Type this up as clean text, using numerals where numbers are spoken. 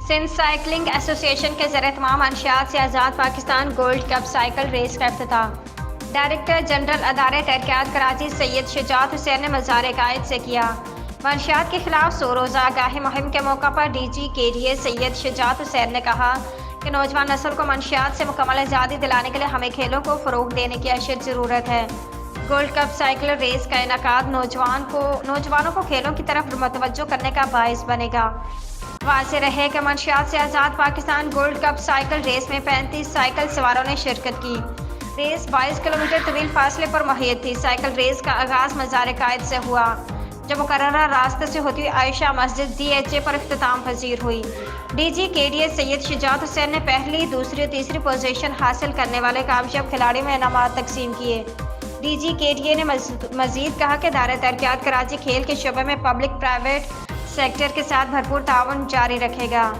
Sindh cycling ایسوسی ایشن کے زیر اہتمام منشیات سے آزاد Pakistan gold cup cycle race کا افتتاح۔ ڈائریکٹر جنرل ادارے تحقیقات کراچی سید شجاعت حسین نے مزار عقائد سے کیا۔ منشیات کے خلاف 100 روزہ آگاہی مہم کے موقع پر ڈی جی کے ڈی اے سید شجاعت حسین نے کہا کہ نوجوان نسل کو منشیات سے مکمل آزادی دلانے کے لیے ہمیں کھیلوں کو فروغ دینے کی اشد ضرورت ہے۔ گولڈ کپ سائیکل ریس کا انعقاد نوجوانوں کو کھیلوں کی طرف متوجہ کرنے کا باعث بنے گا۔ واضح رہے کہ منشیات سے آزاد Pakistan gold cup cycle race میں 35 سائیکل سواروں نے شرکت کی۔ ریس 22 کلومیٹر طویل فاصلے پر محیط تھی۔ سائیکل ریس کا آغاز مزار عقائد سے ہوا، جو مقررہ راستے سے ہوتی ہوئی عائشہ مسجد DHA پر اختتام پذیر ہوئی۔ ڈی جی کے ڈی اے سید شجاعت حسین نے پہلی، دوسری اور تیسری پوزیشن حاصل کرنے والے کامیاب کھلاڑیوں میں انعامات تقسیم کیے۔ ڈی جی کے ڈی اے نے مزید کہا کہ ادارہ تحقیقات کراچی کھیل کے شعبے میں پبلک پرائیویٹ سیکٹر کے ساتھ بھرپور تعاون جاری رکھے گا۔